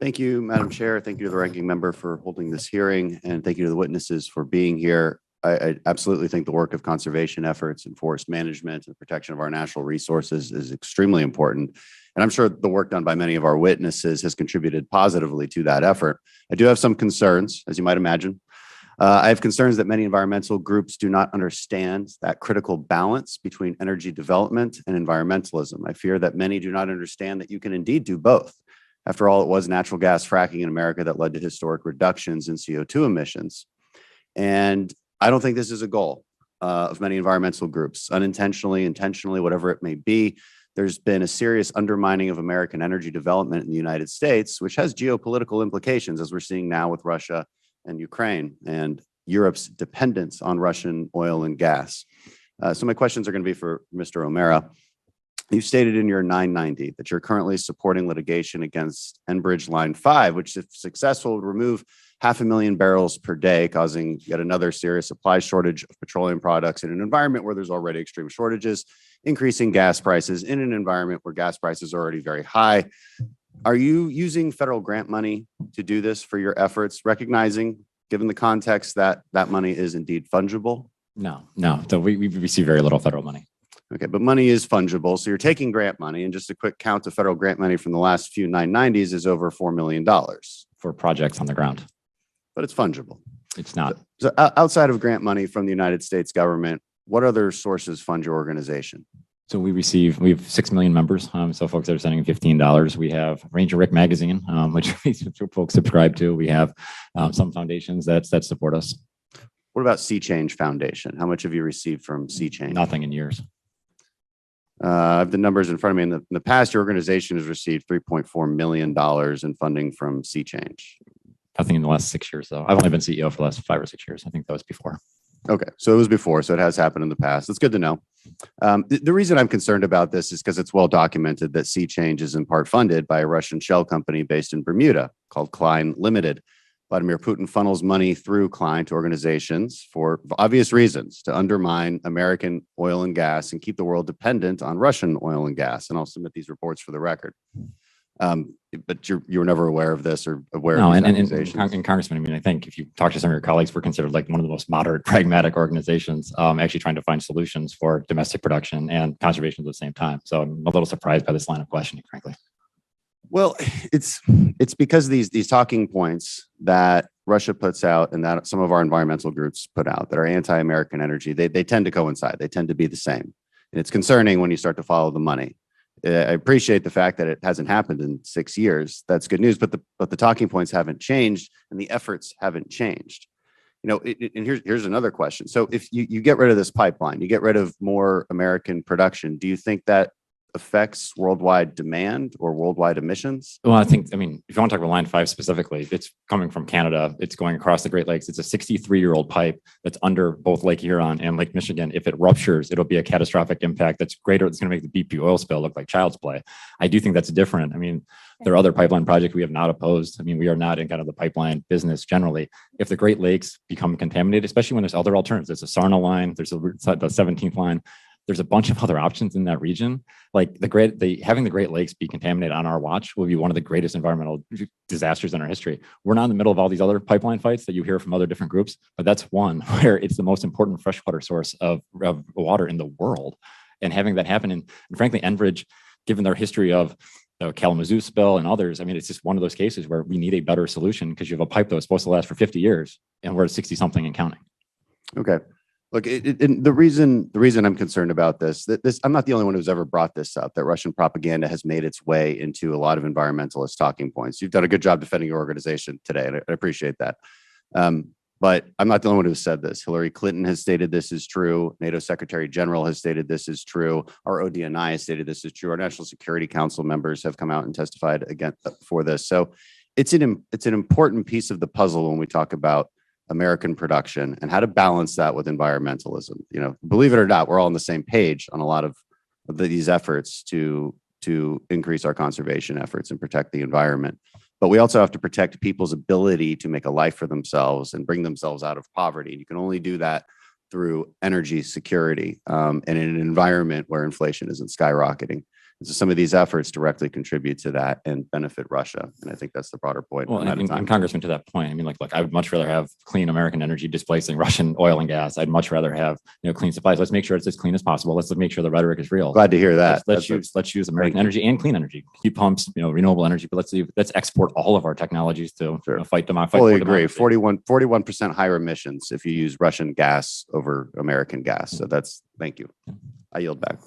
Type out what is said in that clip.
Thank you, Madam Chair. Thank you to the ranking member for holding this hearing, and thank you to the witnesses for being here. I absolutely think the work of conservation efforts and forest management and protection of our natural resources is extremely important. And I'm sure the work done by many of our witnesses has contributed positively to that effort. I do have some concerns, as you might imagine. I have concerns that many environmental groups do not understand that critical balance between energy development and environmentalism. I fear that many do not understand that you can indeed do both. After all, it was natural gas fracking in America that led to historic reductions in CO2 emissions. And I don't think this is a goal of many environmental groups, unintentionally, intentionally, whatever it may be. There's been a serious undermining of American energy development in the United States, which has geopolitical implications, as we're seeing now with Russia and Ukraine and Europe's dependence on Russian oil and gas. So my questions are going to be for Mr. O'Mara. You stated in your 990 that you're currently supporting litigation against Enbridge Line 5, which, if successful, would remove 500,000 barrels per day, causing yet another serious supply shortage of petroleum products in an environment where there's already extreme shortages, increasing gas prices in an environment where gas prices are already very high. Are you using federal grant money to do this for your efforts, recognizing, given the context, that that money is indeed fungible? No. So we receive very little federal money. Okay, but money is fungible. So you're taking grant money, and just a quick count of federal grant money from the last few 990s is over $4 million. For projects on the ground. But it's fungible. It's not. So outside of grant money from the United States government, what other sources fund your organization? So we have 6 million members. So folks that are sending $15. We have Ranger Rick magazine, which folks subscribe to. We have some foundations that support us. What about Sea Change Foundation? How much have you received from Sea Change? Nothing in years. I have the numbers in front of me. In the past, your organization has received $3.4 million in funding from Sea Change. Nothing in the last 6 years, though. I've only been CEO for the last 5 or 6 years. I think that was before. Okay, so it was before, so it has happened in the past. It's good to know. The reason I'm concerned about this is because it's well documented that Sea Change is in part funded by a Russian shell company based in Bermuda called Klein Limited. Vladimir Putin funnels money through Klein to organizations for obvious reasons to undermine American oil and gas and keep the world dependent on Russian oil and gas. And I'll submit these reports for the record. But you were never aware of this or aware of these organizations? And Congressman, I mean, I think if you talk to some of your colleagues, we're considered like one of the most moderate, pragmatic organizations, actually trying to find solutions for domestic production and conservation at the same time. So I'm a little surprised by this line of questioning, frankly. Well, it's because these talking points that Russia puts out and that some of our environmental groups put out that are anti-American energy, they tend to coincide. They tend to be the same. And it's concerning when you start to follow the money. I appreciate the fact that it hasn't happened in 6 years. That's good news, but the talking points haven't changed and the efforts haven't changed. You know, and here's another question. So if you get rid of this pipeline, you get rid of more American production, do you think that affects worldwide demand or worldwide emissions? Well, I mean, if you want to talk about Line 5 specifically, it's coming from Canada. It's going across the Great Lakes. It's a 63-year-old pipe that's under both Lake Huron and Lake Michigan. If it ruptures, it'll be a catastrophic impact that's greater. It's going to make the BP oil spill look like child's play. I do think that's different. I mean, there are other pipeline projects we have not opposed. I mean, we are not in kind of the pipeline business generally. If the Great Lakes become contaminated, especially when there's other alternatives, there's a Sarna line, there's the 17th line, there's a bunch of other options in that region. Like having the Great Lakes be contaminated on our watch will be one of the greatest environmental disasters in our history. We're not in the middle of all these other pipeline fights that you hear from other different groups, but that's one where it's the most important freshwater source of water in the world. And having that happen, and frankly, Enbridge, given their history of the Kalamazoo spill and others, I mean, it's just one of those cases where we need a better solution because you have a pipe that was supposed to last for 50 years and we're at 60 something and counting. Okay. Look, the reason I'm concerned about this, I'm not the only one who's ever brought this up, that Russian propaganda has made its way into a lot of environmentalist talking points. You've done a good job defending your organization today, and I appreciate that. But I'm not the only one who said this. Hillary Clinton has stated this is true. NATO Secretary General has stated this is true. Our ODNI has stated this is true. Our National Security Council members have come out and testified again for this. So it's an important piece of the puzzle when we talk about American production and how to balance that with environmentalism. You know, believe it or not, we're all on the same page on a lot of these efforts to increase our conservation efforts and protect the environment. But we also have to protect people's ability to make a life for themselves and bring themselves out of poverty. You can only do that through energy security and in an environment where inflation isn't skyrocketing. So some of these efforts directly contribute to that and benefit Russia. And I think that's the broader point. Well, I'm out of time. and Congressman, to that point, I mean, like, look, I would much rather have clean American energy displacing Russian oil and gas. I'd much rather have, clean supplies. Let's make sure it's as clean as possible. Let's make sure the rhetoric is real. Glad to hear that. Let's use American energy and clean energy, heat pumps, renewable energy, but let's export all of our technologies to fight democracy. Fully agree. 41% higher emissions if you use Russian gas over American gas. So thank you. I yield back.